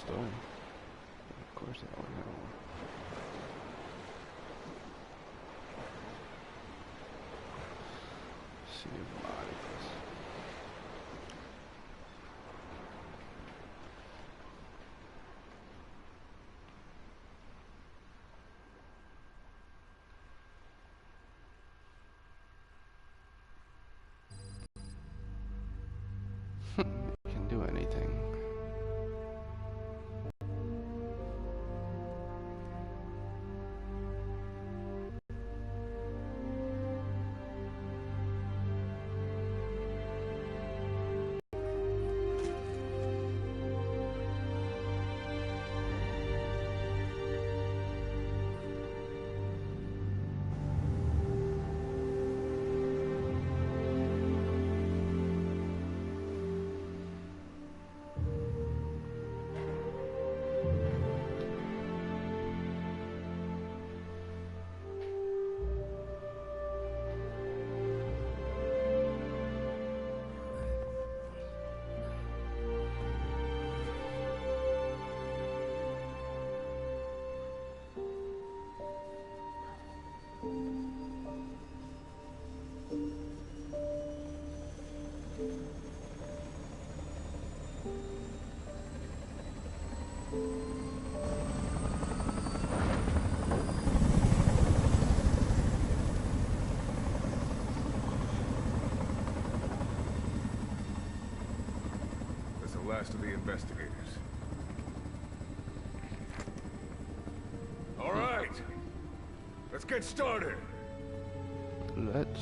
store. Of course they always have one. See if bodies. You can do anything. Last of the investigators. All right, let's get started. Let's.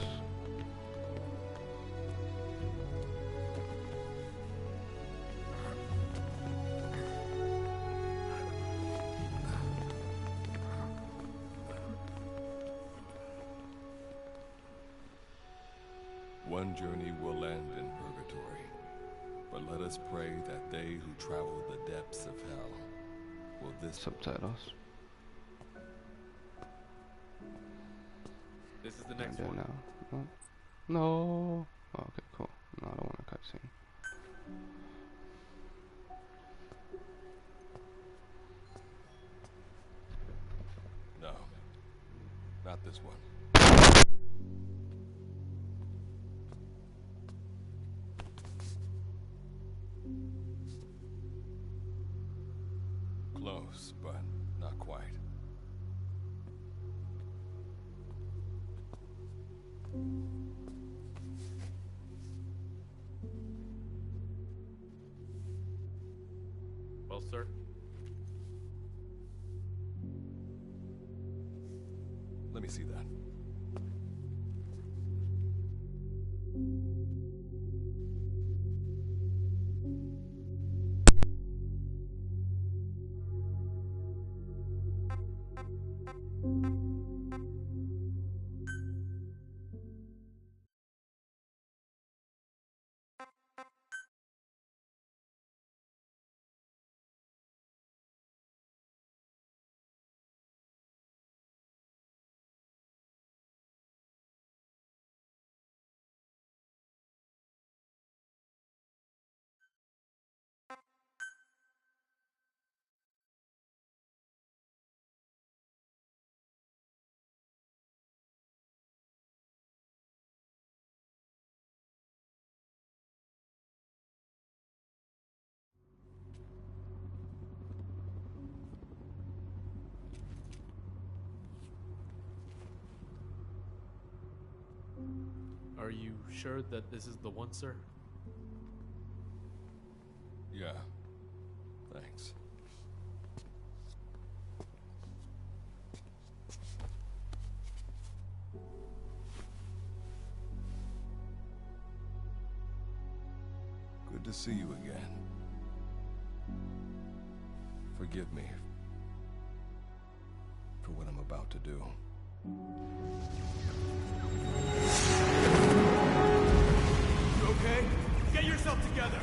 One journey will end in purgatory. But let us pray that they who travel the depths of hell will this Subtitles. This is the next I one. now. No. Oh, okay, cool. No, I don't want a cutscene. No, not this one. Close, but not quite. Well, sir. Let me see that. Are you sure that this is the one, sir? Yeah. Thanks. Good to see you again. Forgive me for what I'm about to do. You okay? Get yourself together!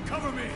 Cover me!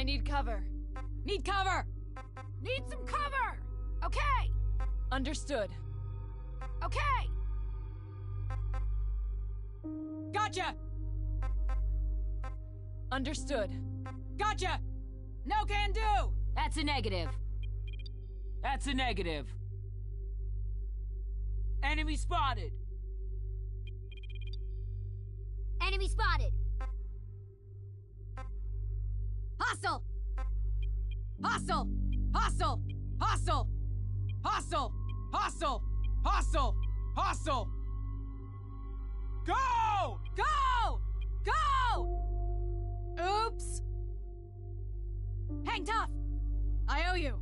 I need cover. Need cover! Need some cover! Okay! Understood. Okay! Gotcha! Understood. Gotcha! No can do! That's a negative. That's a negative. Enemy spotted. Enemy spotted. Hostile! Hostile! Hostile! Hostile! Hostile! Hostile! Hostile! Hostile! Go! Go! Go! Oops! Hang tough! I owe you.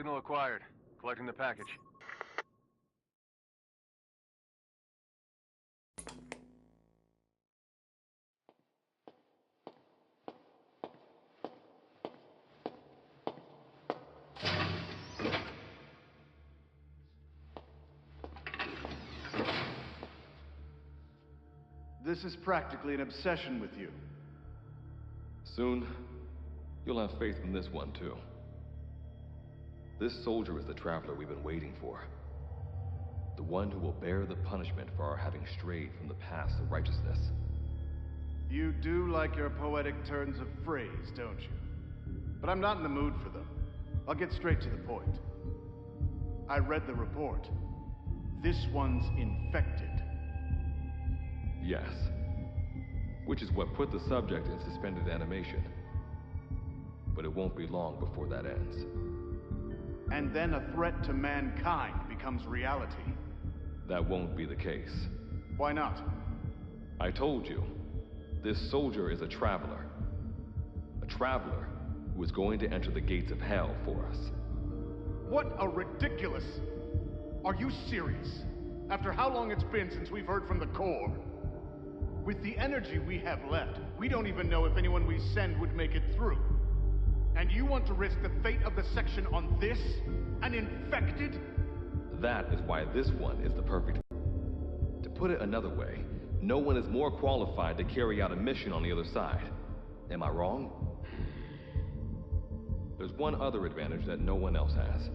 Signal acquired. Collecting the package. This is practically an obsession with you. Soon, you'll have faith in this one, too. This soldier is the traveler we've been waiting for. The one who will bear the punishment for our having strayed from the paths of righteousness. You do like your poetic turns of phrase, don't you? But I'm not in the mood for them. I'll get straight to the point. I read the report. This one's infected. Yes. Which is what put the subject in suspended animation. But it won't be long before that ends. And then a threat to mankind becomes reality. That won't be the case. Why not? I told you, this soldier is a traveler. A traveler who is going to enter the gates of hell for us. What a ridiculous... Are you serious? After how long it's been since we've heard from the Corps? With the energy we have left, we don't even know if anyone we send would make it through. And you want to risk the fate of the section on this? An infected? That is why this one is the perfect... To put it another way, no one is more qualified to carry out a mission on the other side. Am I wrong? There's one other advantage that no one else has.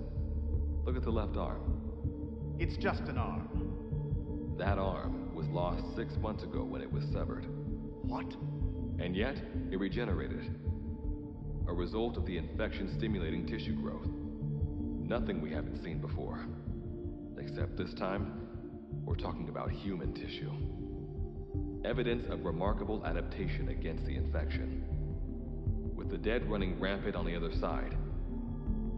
Look at the left arm. It's just an arm. That arm was lost 6 months ago when it was severed. What? And yet, it regenerated. A result of the infection-stimulating tissue growth. Nothing we haven't seen before. Except this time, we're talking about human tissue. Evidence of remarkable adaptation against the infection. With the dead running rampant on the other side,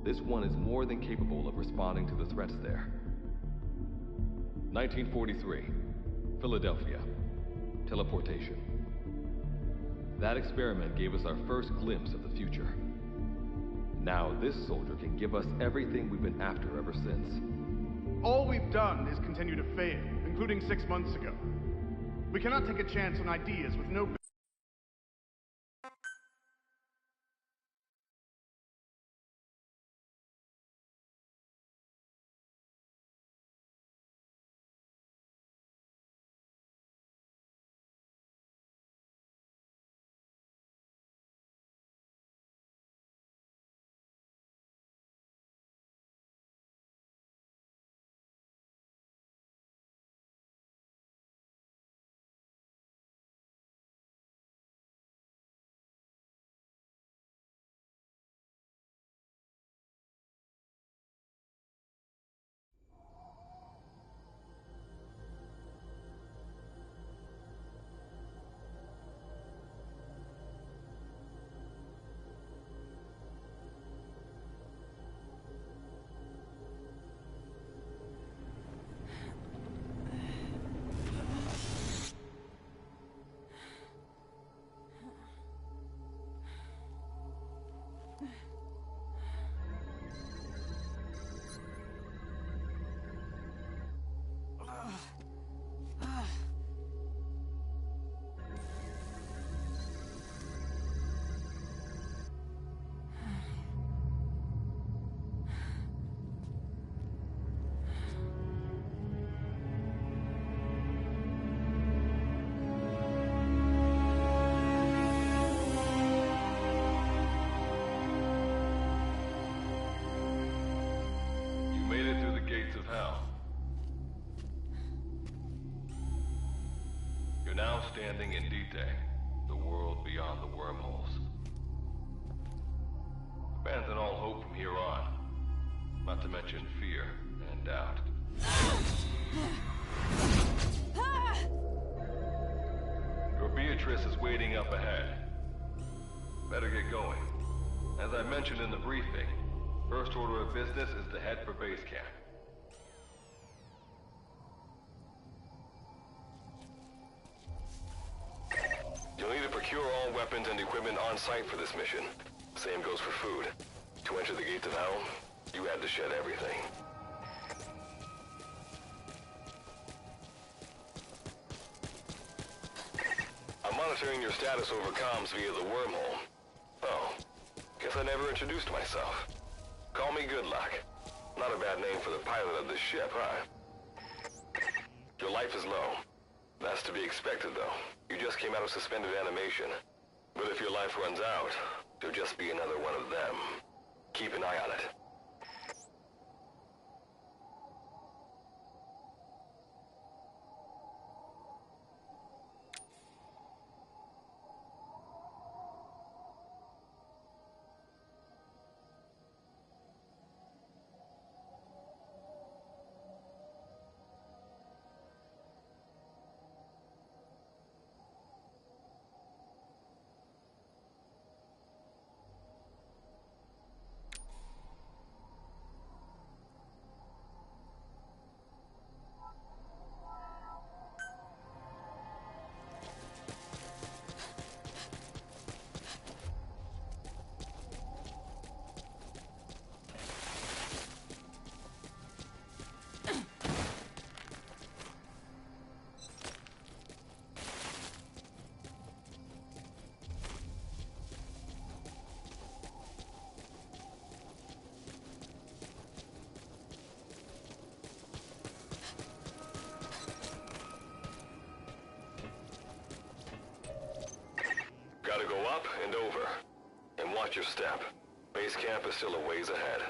this one is more than capable of responding to the threats there. 1943, Philadelphia. Teleportation. That experiment gave us our first glimpse of the future. Now this soldier can give us everything we've been after ever since. All we've done is continue to fail, including 6 months ago. We cannot take a chance on ideas with no... Standing in Dite, the world beyond the wormholes. Abandon all hope from here on, not to mention fear and doubt. Your Beatrice is waiting up ahead. Better get going. As I mentioned in the briefing, first order of business is to head for base camp. You'll need to procure all weapons and equipment on site for this mission. Same goes for food. To enter the gates of hell, You had to shed everything. I'm monitoring your status over comms via the wormhole. Oh, guess I never introduced myself. Call me Good Luck. Not a bad name for the pilot of this ship, huh? Your life is low. That's to be expected, though. You just came out of suspended animation. But if your life runs out, you'll just be another one of them. Keep an eye on it. Gotta go up and over. And watch your step. Base camp is still a ways ahead.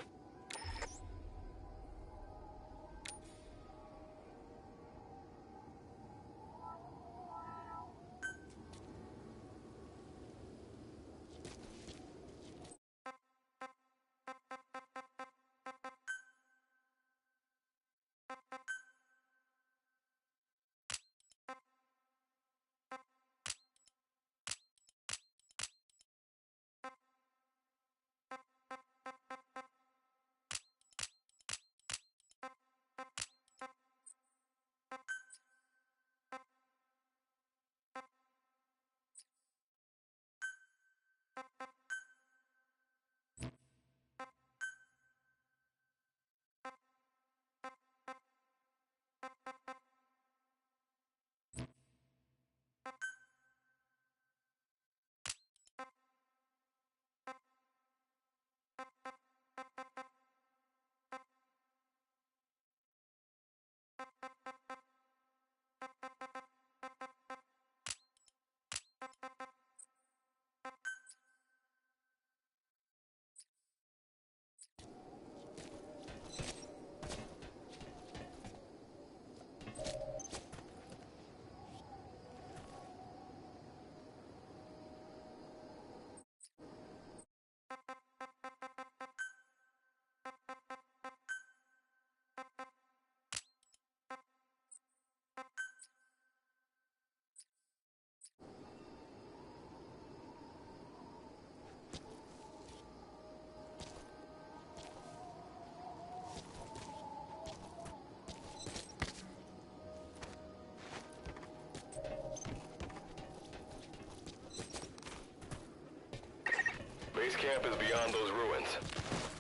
Base camp is beyond those ruins.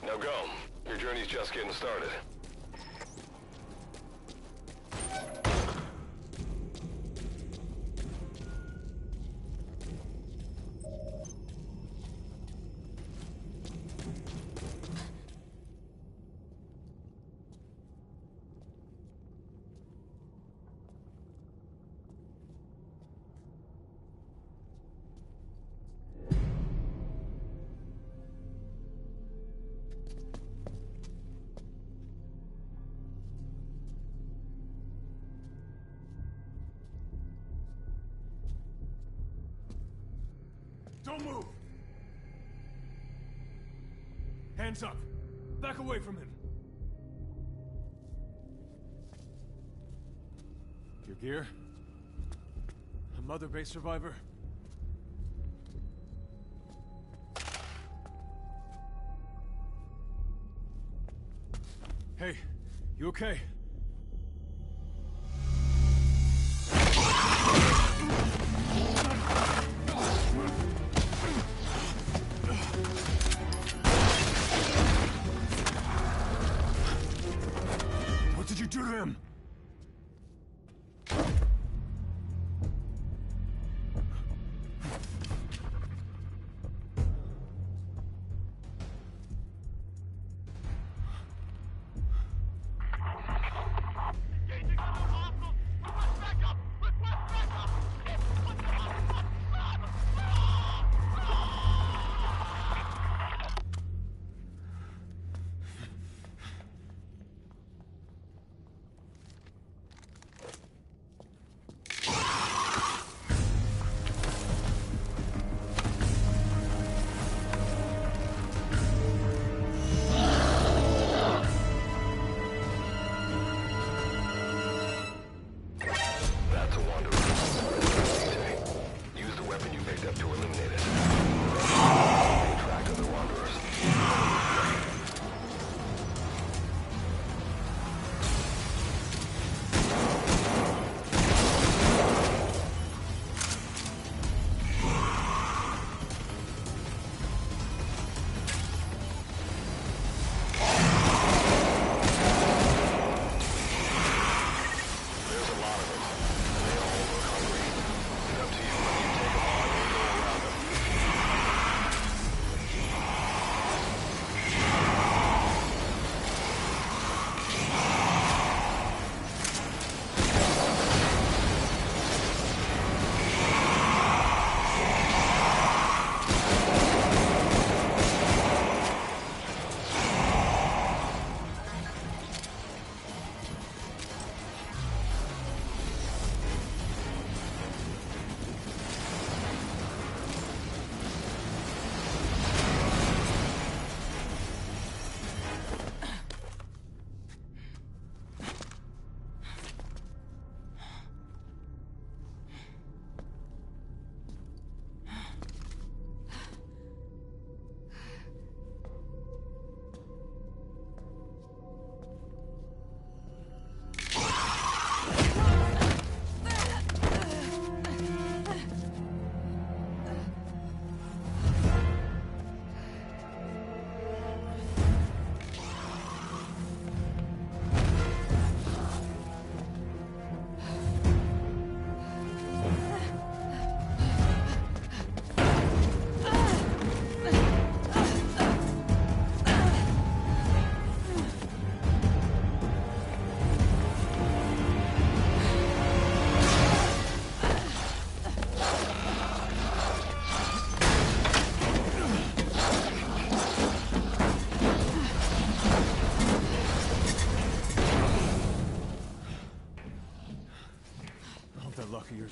Now go. Your journey's just getting started. Don't move! Hands up! Back away from him! Your gear? A Mother Base survivor? Hey, you okay?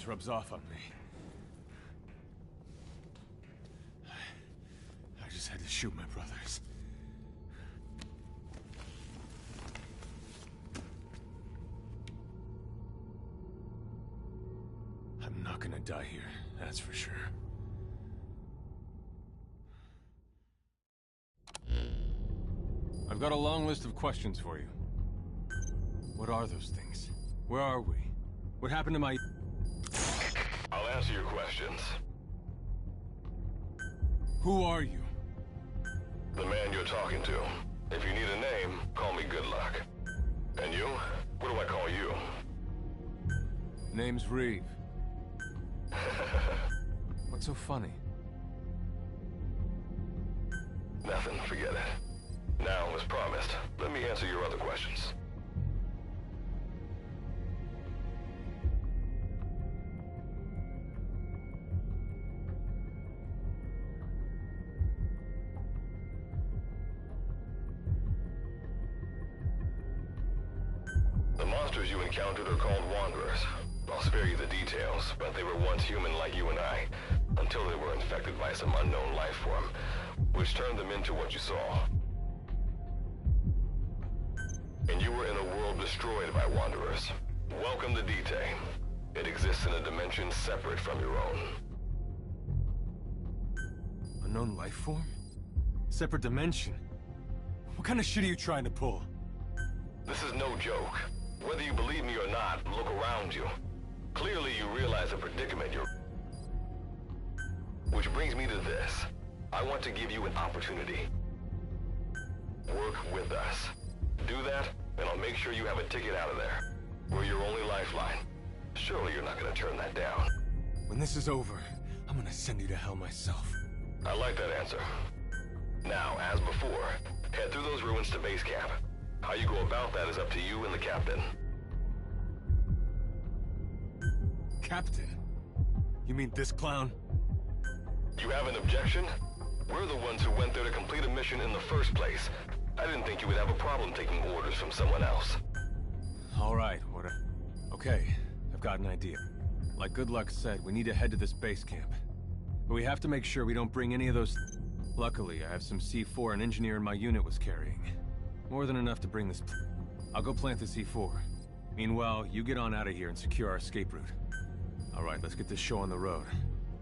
rubs off on me. I just had to shoot my brothers. I'm not gonna die here, that's for sure. I've got a long list of questions for you. What are those things? Where are we? What happened to my... I'll answer your questions. Who are you? The man you're talking to. If you need a name, call me Good Luck. And you? What do I call you? Name's Reeve. What's so funny? Nothing, forget it. Now, as promised, let me answer your other questions. The monsters you encountered are called Wanderers. I'll spare you the details, but they were once human like you and I, until they were infected by some unknown life form, which turned them into what you saw. And you were in a world destroyed by Wanderers. Welcome to D-Day. It exists in a dimension separate from your own. Unknown life form? Separate dimension? What kind of shit are you trying to pull? This is no joke. Whether you believe me or not, look around you. Clearly you realize the predicament you're... Which brings me to this. I want to give you an opportunity. Work with us. Do that, and I'll make sure you have a ticket out of there. We're your only lifeline. Surely you're not gonna turn that down. When this is over, I'm gonna send you to hell myself. I like that answer. Now, as before, head through those ruins to base camp. How you go about that is up to you and the captain. Captain? You mean this clown? You have an objection? We're the ones who went there to complete a mission in the first place. I didn't think you would have a problem taking orders from someone else. All right, Okay, I've got an idea. Like Good Luck said, we need to head to this base camp. But we have to make sure we don't bring any of those... Luckily, I have some C4 an engineer in my unit was carrying. More than enough to bring this... I'll go plant the C4. Meanwhile, you get on out of here and secure our escape route. All right, let's get this show on the road.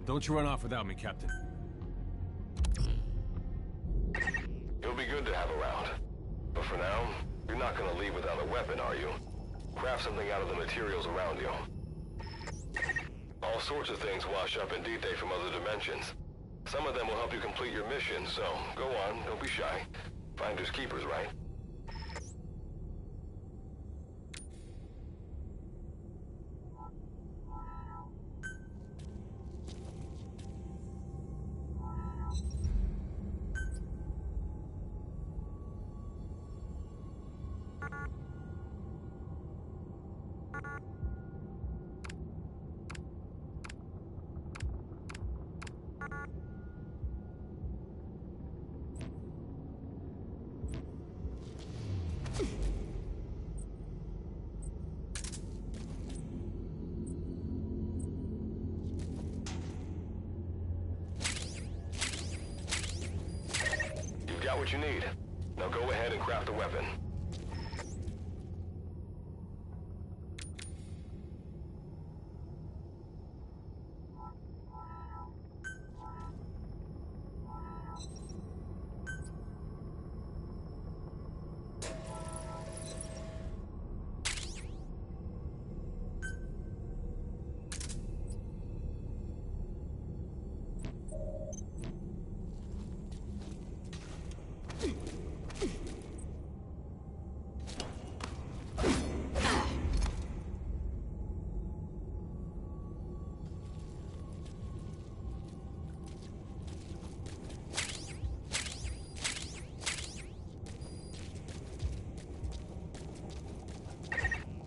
Don't you run off without me, Captain. You'll be good to have around. But for now, you're not gonna leave without a weapon, are you? Craft something out of the materials around you. All sorts of things wash up in D-Day from other dimensions. Some of them will help you complete your mission, so go on, don't be shy. Finders keepers, right? Got what you need. Now go ahead and craft a weapon.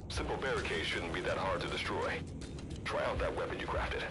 Simple barricades shouldn't be that hard to destroy. Try out that weapon you crafted.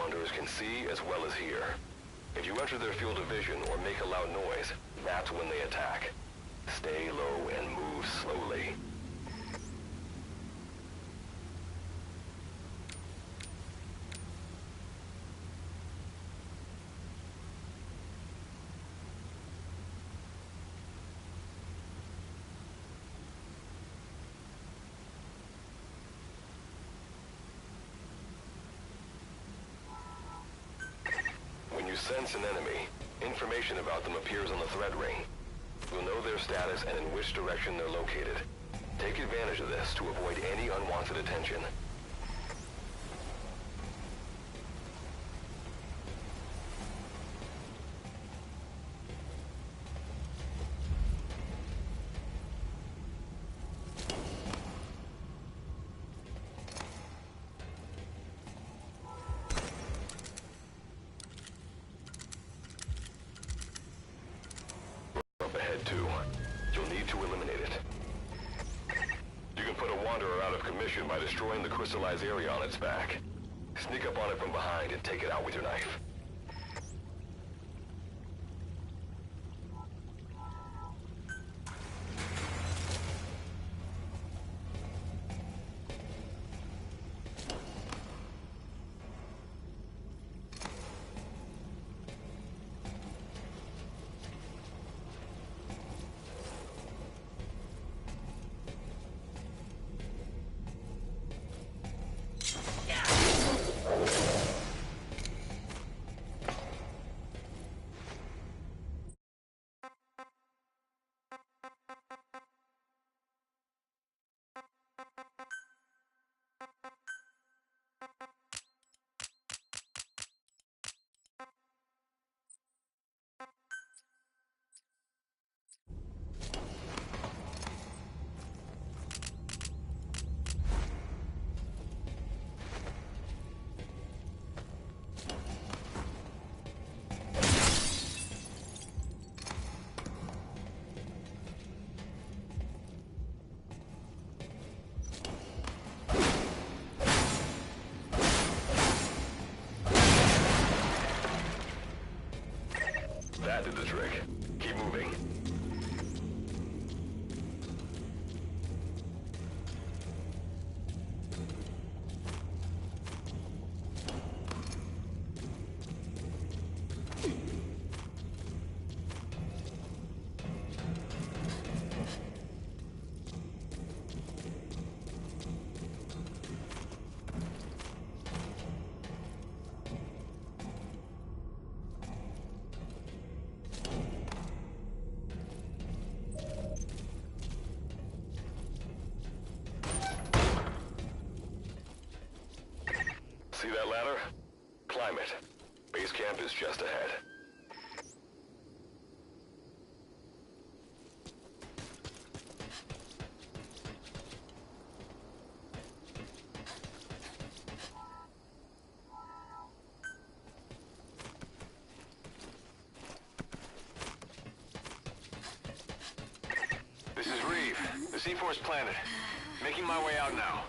Wanderers can see as well as hear. If you enter their field of vision or make a loud noise, that's when they attack. Stay low and move slowly. When you sense an enemy, information about them appears on the threat ring. You'll know their status and in which direction they're located. Take advantage of this to avoid any unwanted attention. Ahead too. You'll need to eliminate it. You can put a Wanderer out of commission by destroying the crystallized area on its back. Sneak up on it from behind and take it out with your knife. That did the trick. Keep moving. See that ladder? Climb it. Base camp is just ahead. This is Reeve. The C4's planted. Making my way out now.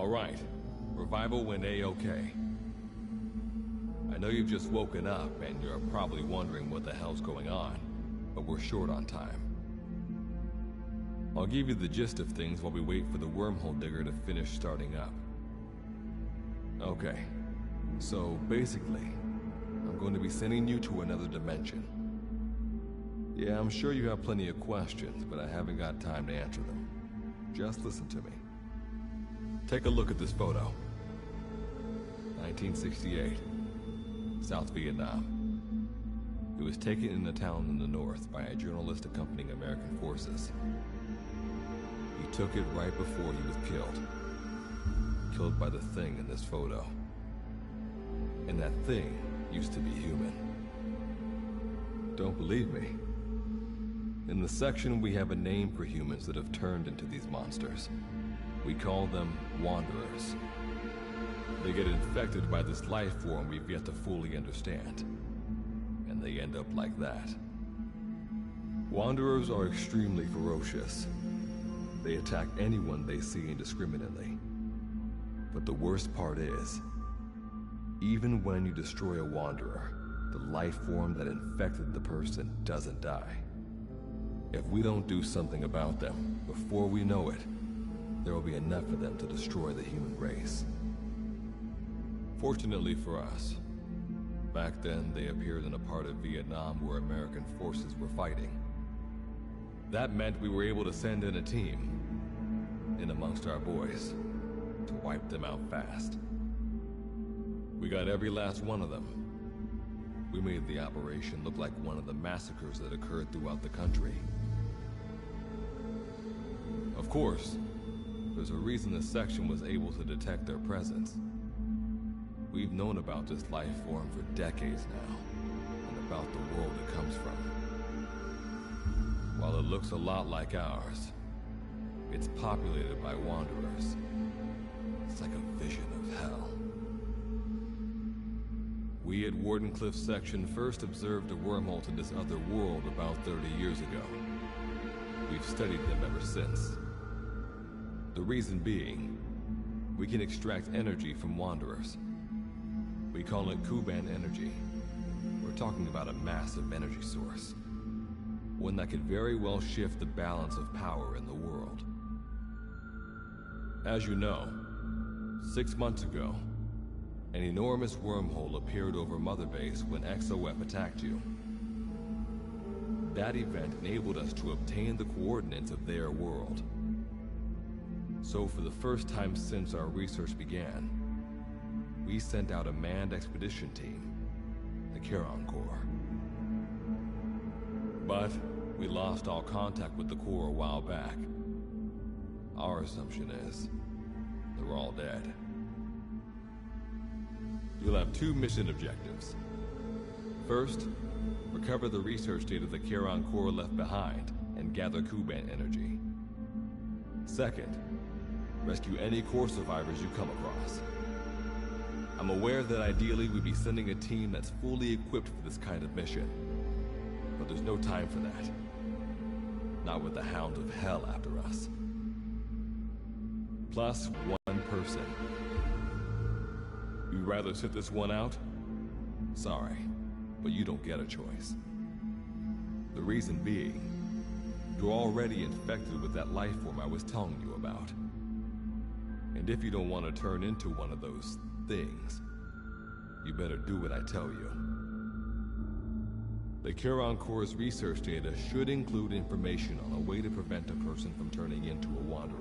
All right. Revival went A-okay. I know you've just woken up and you're probably wondering what the hell's going on, but we're short on time. I'll give you the gist of things while we wait for the wormhole digger to finish starting up. Okay, so basically, I'm going to be sending you to another dimension. Yeah, I'm sure you have plenty of questions, but I haven't got time to answer them. Just listen to me. Take a look at this photo. 1968, South Vietnam. It was taken in a town in the north by a journalist accompanying American forces. He took it right before he was killed. Killed by the thing in this photo. And that thing used to be human. Don't believe me? In the section, we have a name for humans that have turned into these monsters. We call them Wanderers. They get infected by this life form we've yet to fully understand. And they end up like that. Wanderers are extremely ferocious. They attack anyone they see indiscriminately. But the worst part is, even when you destroy a Wanderer, the life form that infected the person doesn't die. If we don't do something about them, before we know it, there will be enough of them to destroy the human race. Fortunately for us, back then they appeared in a part of Vietnam where American forces were fighting. That meant we were able to send in a team, in amongst our boys, to wipe them out fast. We got every last one of them. We made the operation look like one of the massacres that occurred throughout the country. Of course, there's a reason the section was able to detect their presence. We've known about this life form for decades now, and about the world it comes from. While it looks a lot like ours, it's populated by Wanderers. It's like a vision of hell. We at Wardenclyffe Section first observed a wormhole to this other world about 30 years ago. We've studied them ever since. The reason being, we can extract energy from Wanderers. We call it Kuban energy. We're talking about a massive energy source. One that could very well shift the balance of power in the world. As you know, 6 months ago, an enormous wormhole appeared over Mother Base when XOF attacked you. That event enabled us to obtain the coordinates of their world. So for the first time since our research began, we sent out a manned expedition team, the Charon Corps. But we lost all contact with the Corps a while back. Our assumption is they're all dead. You'll have 2 mission objectives. First, recover the research data the Charon Corps left behind and gather Kuban energy. Second, rescue any Corps survivors you come across. I'm aware that ideally we'd be sending a team that's fully equipped for this kind of mission. But there's no time for that. Not with the Hound of Hell after us. Plus 1 person. You'd rather sit this one out? Sorry, but you don't get a choice. The reason being, you're already infected with that life form I was telling you about. And if you don't want to turn into one of those things, you better do what I tell you. The Charon Corps' research data should include information on a way to prevent a person from turning into a Wanderer.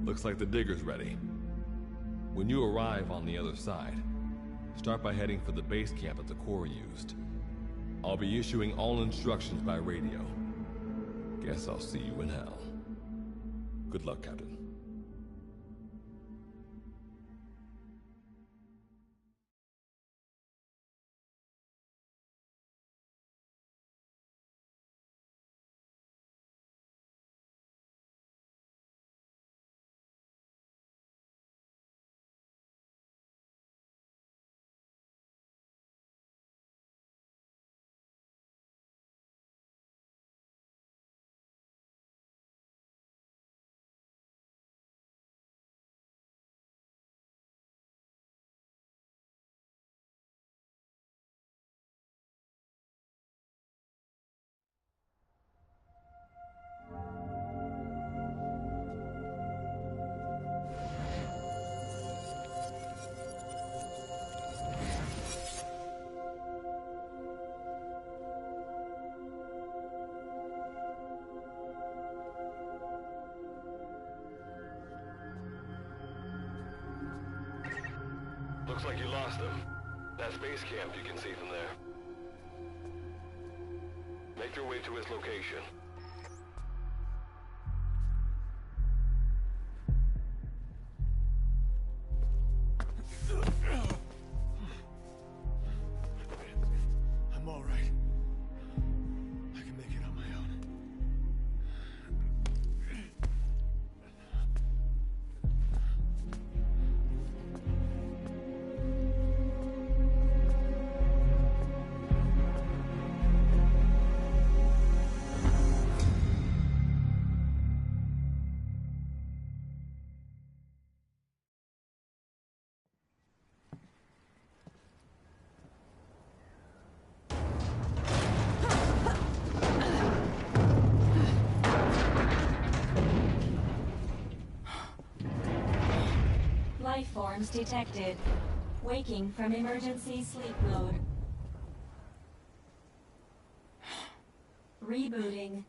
Looks like the digger's ready. When you arrive on the other side, start by heading for the base camp that the Corps used. I'll be issuing all instructions by radio. Guess I'll see you in hell. Good luck, Captain. Looks like you lost them. That's base camp you can see from there. Make your way to his location. I'm all right. I can make it on my own. Life forms detected. Waking from emergency sleep mode. Rebooting.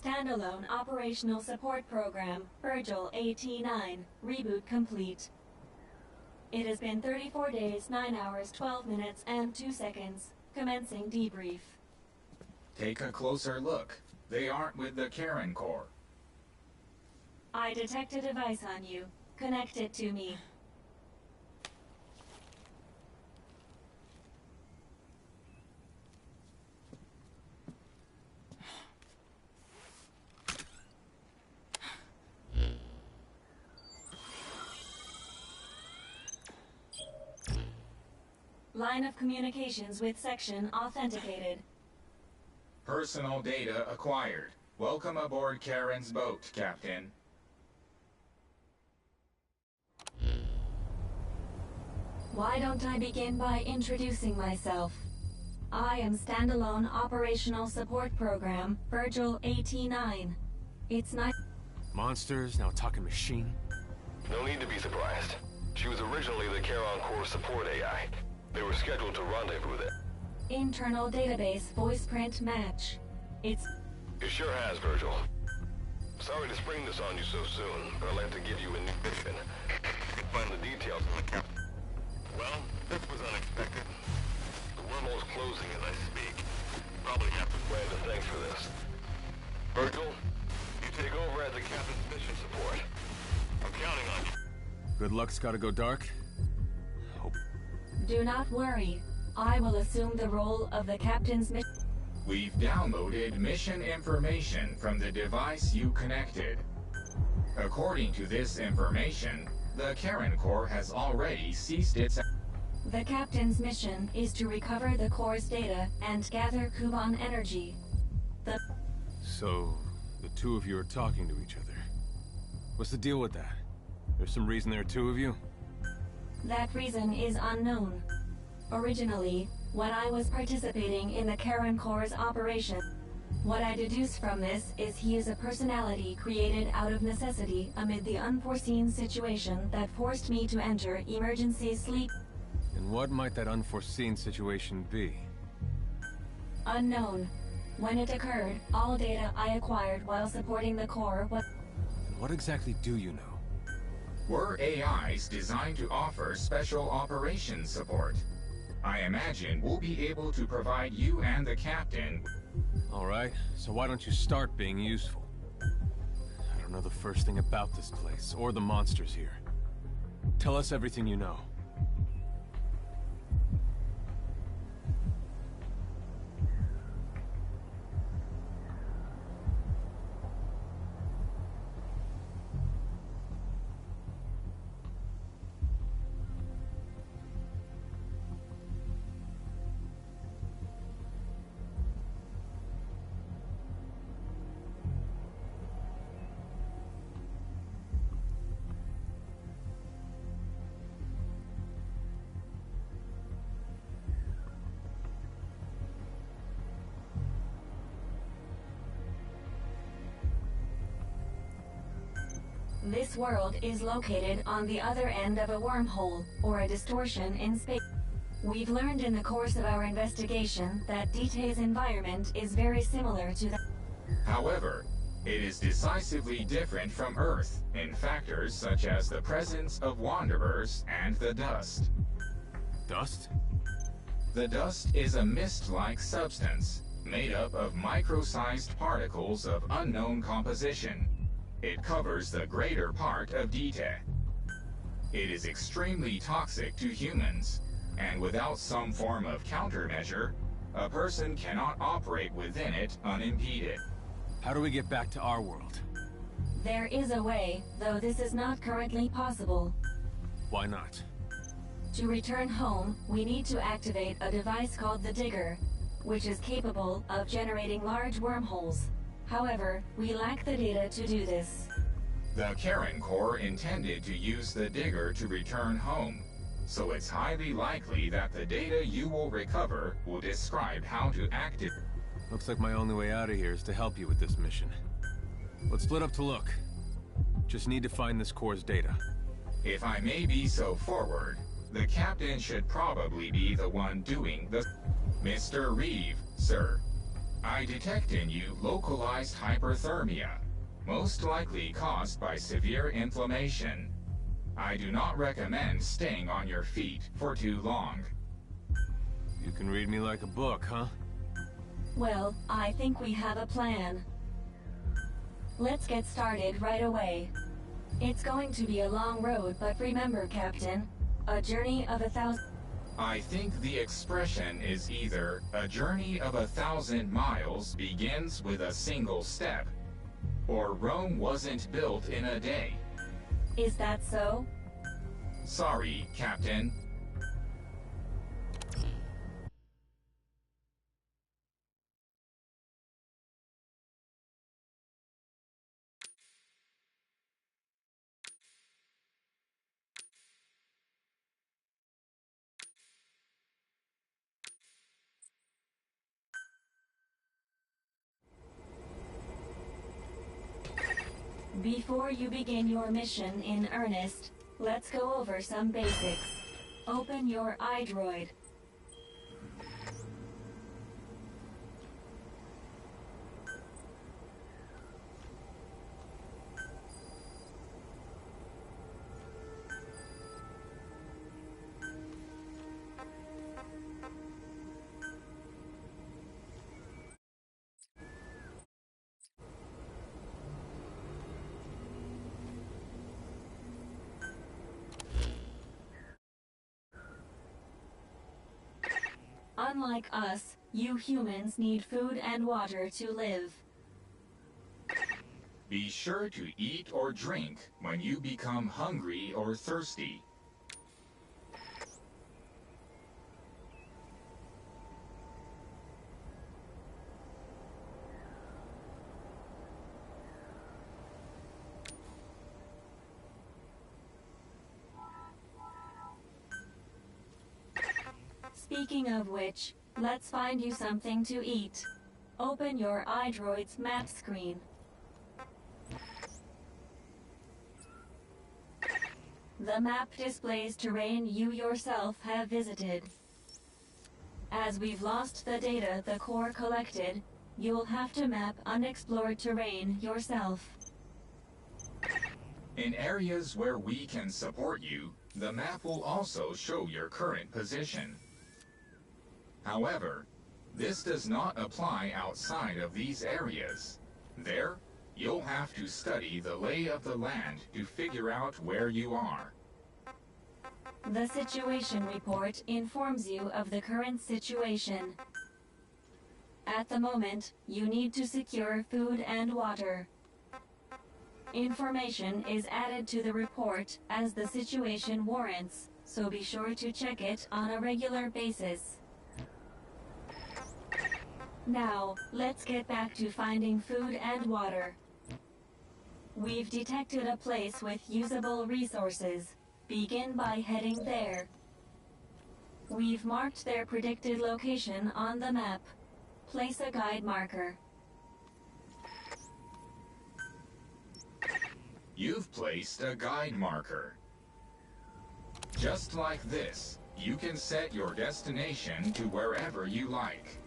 Standalone Operational Support Program, Virgil AT-9, reboot complete. It has been 34 days, 9 hours, 12 minutes, and 2 seconds. Commencing debrief. Take a closer look. They aren't with the Karen Corps. I detect a device on you. Connect it to me. Line of communications with section authenticated. Personal data acquired. Welcome aboard Karen's boat, Captain. Why don't I begin by introducing myself? I am Standalone Operational Support Program, Virgil AT-9. It's nice. Monsters, now talking machine. No need to be surprised. She was originally the Charon Corps support AI. They were scheduled to rendezvous there. Internal database voice print match. It's... It sure has, Virgil. Sorry to spring this on you so soon, but I'd like to give you a new mission. You can find the details in the cap. Well, this was unexpected. The wormhole's closing as I speak. Probably have to Brandon, thanks for this. Virgil, you take over as the captain's mission support. I'm counting on you. Good luck's gotta go dark. Hope. Do not worry. I will assume the role of the captain's mission. We've downloaded mission information from the device you connected. According to this information, the Karen Corps has already ceased its... The captain's mission is to recover the Corps' data and gather Kuban energy. So, the two of you are talking to each other. What's the deal with that? There's some reason there are two of you? That reason is unknown. Originally, when I was participating in the Karen Corps' operation, what I deduce from this is he is a personality created out of necessity amid the unforeseen situation that forced me to enter emergency sleep. And what might that unforeseen situation be? Unknown. When it occurred, all data I acquired while supporting the Corps was... And what exactly do you know? We're AIs designed to offer special operations support. I imagine we'll be able to provide you and the captain... Alright, so why don't you start being useful? I don't know the first thing about this place, or the monsters here. Tell us everything you know. This world is located on the other end of a wormhole, or a distortion in space. We've learned in the course of our investigation that DT's environment is very similar to that. However, it is decisively different from Earth in factors such as the presence of wanderers and the dust. Dust? The dust is a mist-like substance made up of micro-sized particles of unknown composition. It covers the greater part of DT. It is extremely toxic to humans, and without some form of countermeasure, a person cannot operate within it unimpeded. How do we get back to our world? There is a way, though this is not currently possible. Why not? To return home, we need to activate a device called the Digger, which is capable of generating large wormholes. However, we lack the data to do this. The Karen Corps intended to use the Digger to return home, so it's highly likely that the data you will recover will describe how to activate. Looks like my only way out of here is to help you with this mission. Let's split up to look. Just need to find this Corps' data. If I may be so forward, the captain should probably be the one doing the... Mr. Reeve, sir. I detect in you localized hyperthermia, most likely caused by severe inflammation. I do not recommend staying on your feet for too long. You can read me like a book, huh? Well, I think we have a plan. Let's get started right away. It's going to be a long road, but remember, Captain, a journey of 1,000... I think the expression is either a journey of 1,000 miles begins with a single step, or Rome wasn't built in a day. Is that so? Sorry, Captain. Before you begin your mission in earnest, let's go over some basics. Open your iDroid. Unlike us, you humans need food and water to live. Be sure to eat or drink when you become hungry or thirsty. Speaking of which, let's find you something to eat. Open your iDroid's map screen. The map displays terrain you yourself have visited. As we've lost the data the Corps collected, you'll have to map unexplored terrain yourself. In areas where we can support you, the map will also show your current position. However, this does not apply outside of these areas. There, you'll have to study the lay of the land to figure out where you are. The situation report informs you of the current situation. At the moment, you need to secure food and water. Information is added to the report as the situation warrants, so be sure to check it on a regular basis. Now, let's get back to finding food and water. We've detected a place with usable resources. Begin by heading there. We've marked their predicted location on the map. Place a guide marker. you've placed a guide marker. Just like this, you can set your destination to wherever you like.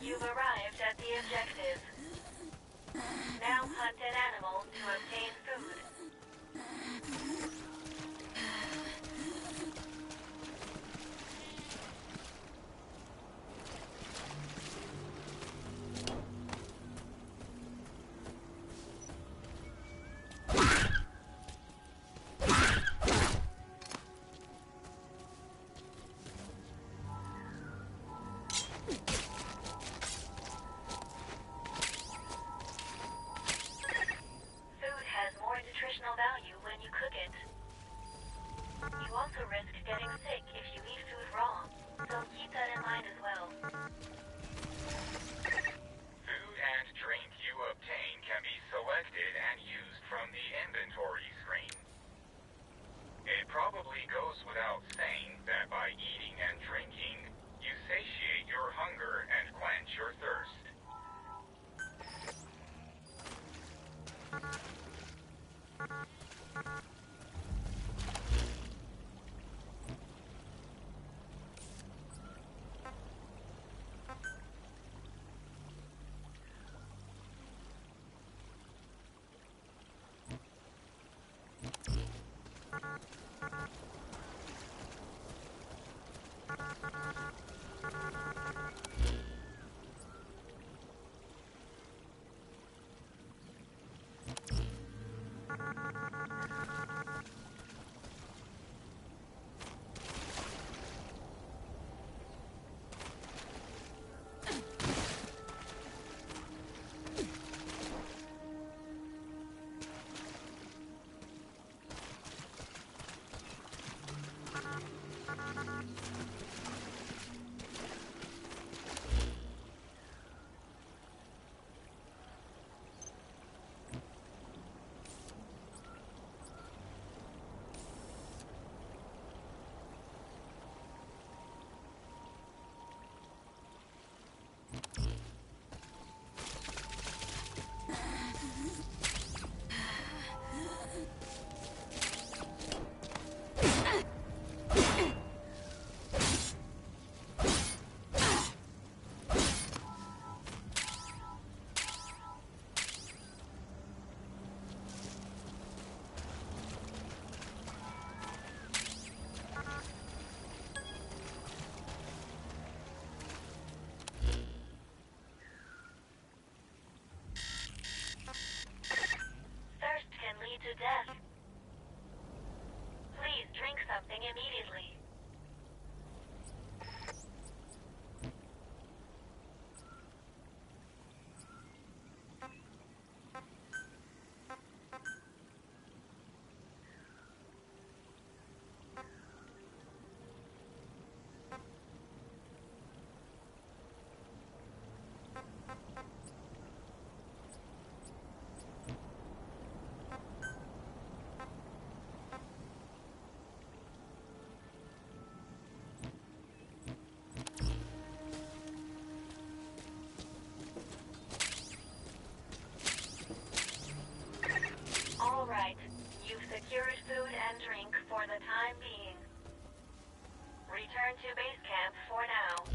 You've arrived at the objective. Now hunt an animal to obtain food. Value when you cook it. You also risk getting sick if you eat food raw, so keep that in mind as well. Food and drink you obtain can be selected and used from the inventory screen. It probably goes without saying that by eating and drinking, you satiate your hunger and quench your thirst. To death. Please drink something immediately. All right, you've secured food and drink for the time being. Return to base camp for now.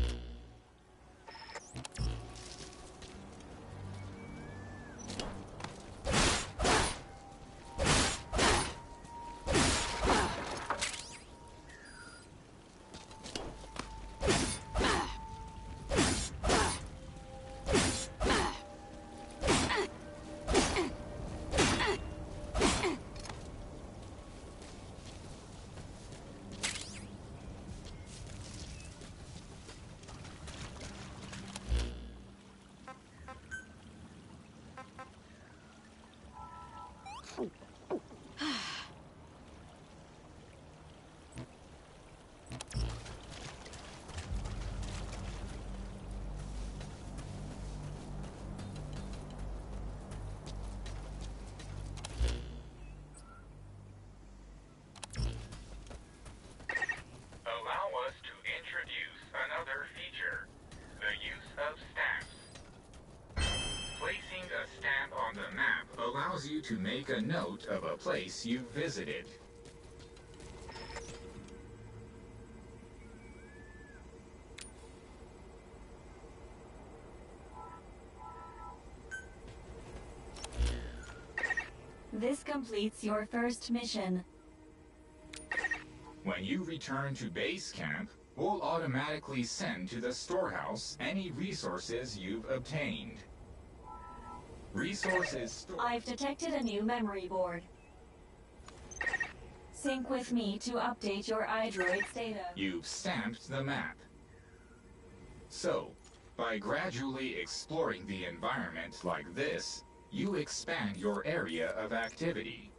Allow us to introduce another feature, the use of stamps. Placing a stamp on the map allows you to make a note of a place you've visited. This completes your first mission. When you return to base camp, we'll automatically send to the storehouse any resources you've obtained. Resources stored. I've detected a new memory board. Sync with me to update your iDroid's data. You've stamped the map. So, by gradually exploring the environment like this, you expand your area of activity.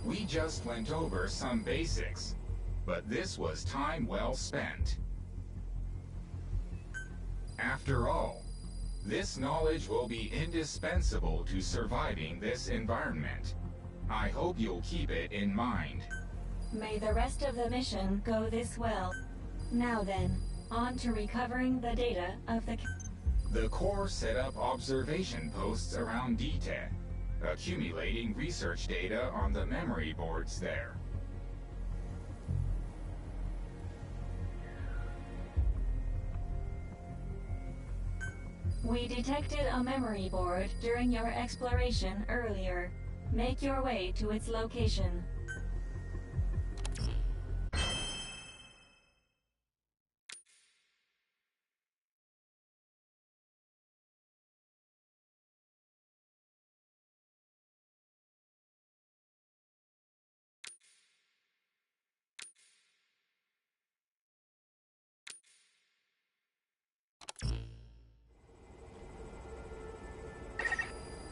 We just went over some basics, but this was time well spent. After all, this knowledge will be indispensable to surviving this environment. I hope you'll keep it in mind. May the rest of the mission go this well. Now then, on to recovering the data of the... The Corps set up observation posts around DTEC, accumulating research data on the memory boards there. We detected a memory board during your exploration earlier. Make your way to its location.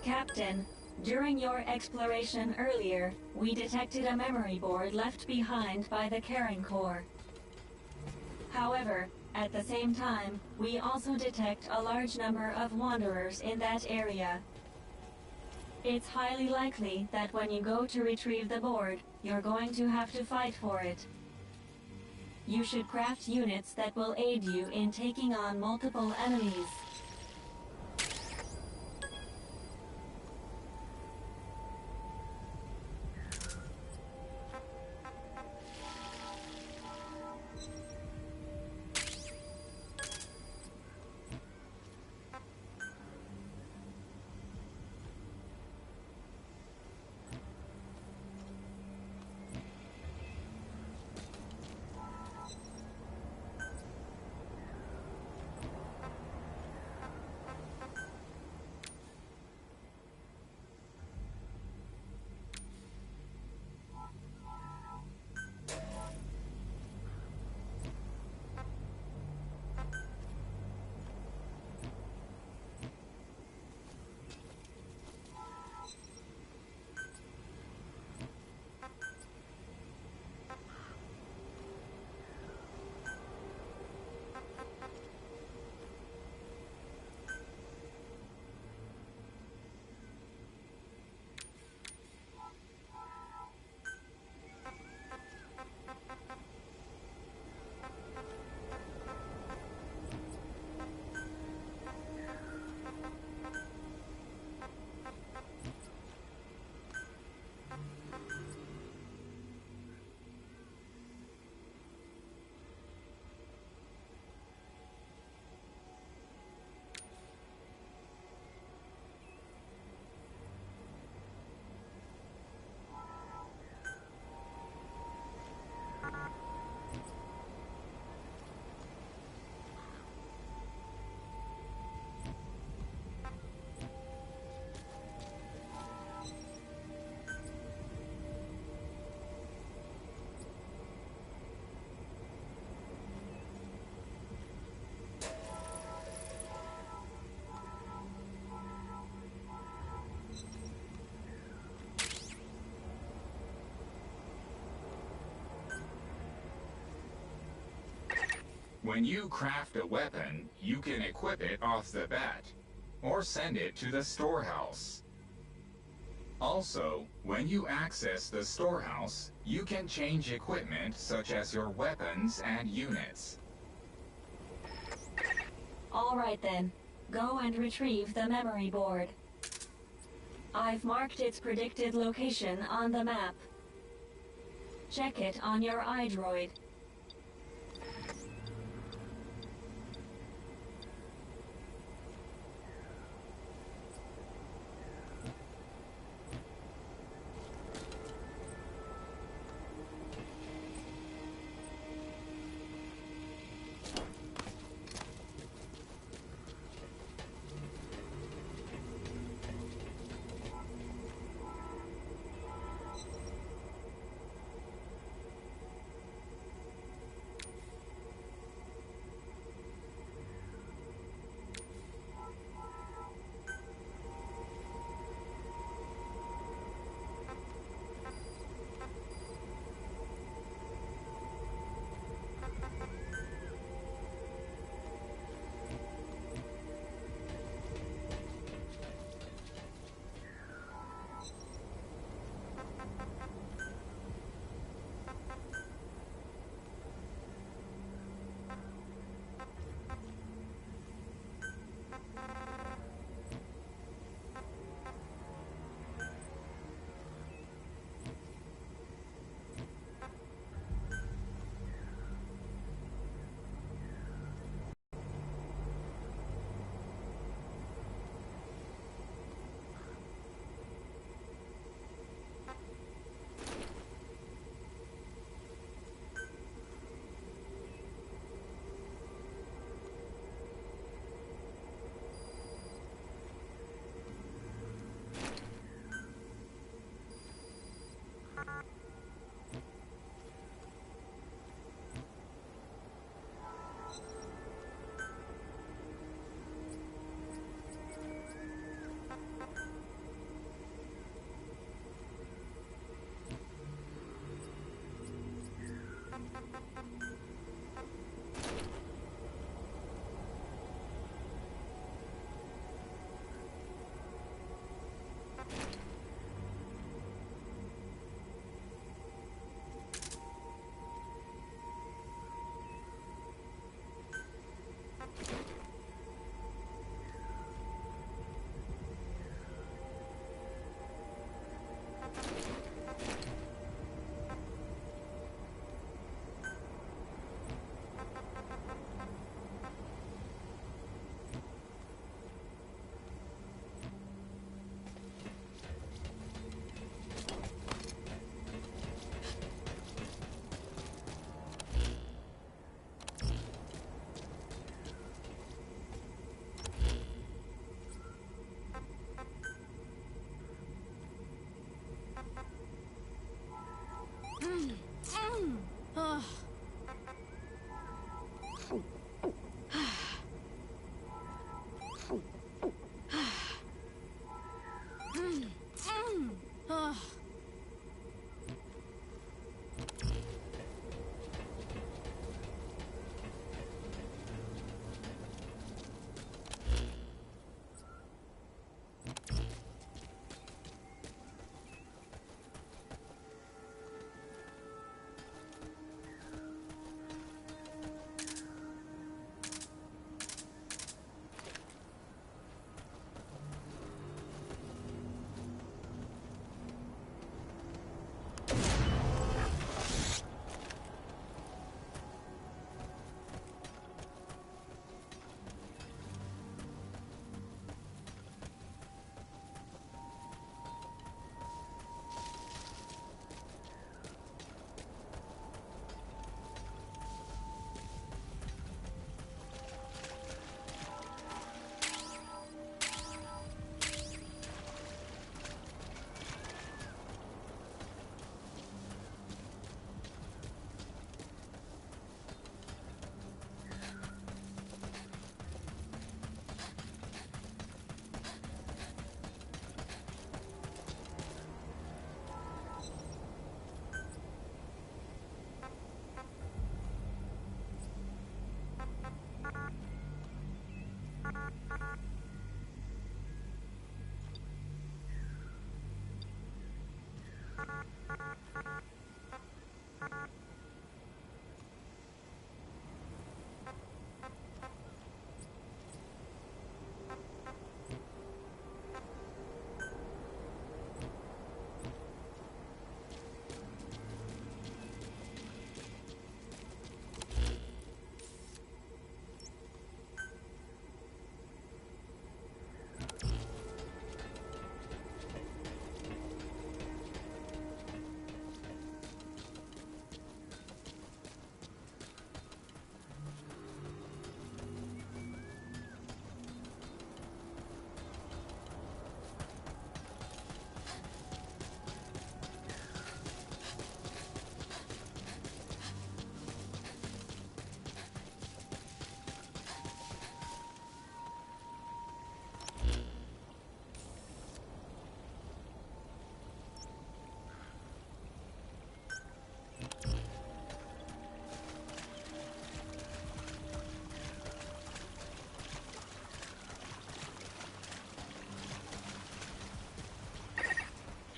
Captain, during your exploration earlier, we detected a memory board left behind by the Karen Corps. However, at the same time, we also detect a large number of wanderers in that area. It's highly likely that when you go to retrieve the board, you're going to have to fight for it. You should craft units that will aid you in taking on multiple enemies. When you craft a weapon, you can equip it off the bat, or send it to the storehouse. Also, when you access the storehouse, you can change equipment such as your weapons and units. All right then, go and retrieve the memory board. I've marked its predicted location on the map. Check it on your iDroid.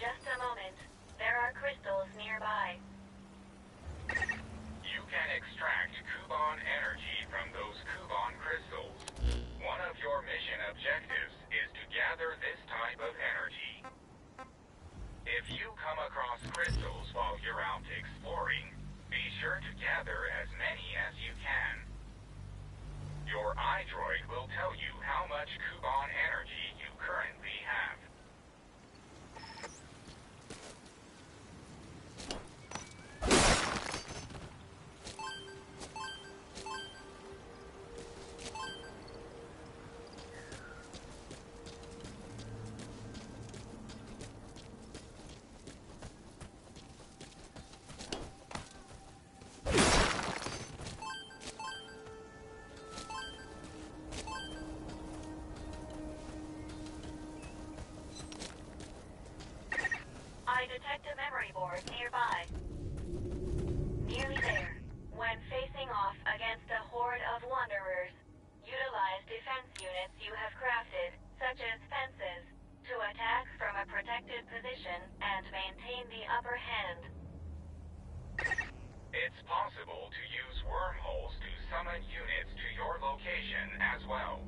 Just a moment. There are crystals nearby. You can extract Kuban energy from those Kuban crystals. One of your mission objectives is to gather this type of energy. If you come across crystals while you're out exploring, be sure to gather as many as you can. Your iDroid will tell you how much Kuban energy you currently have. I detect a memory board nearby. Nearly there. When facing off against a horde of wanderers, utilize defense units you have crafted, such as fences, to attack from a protected position and maintain the upper hand. It's possible to use wormholes to summon units to your location as well.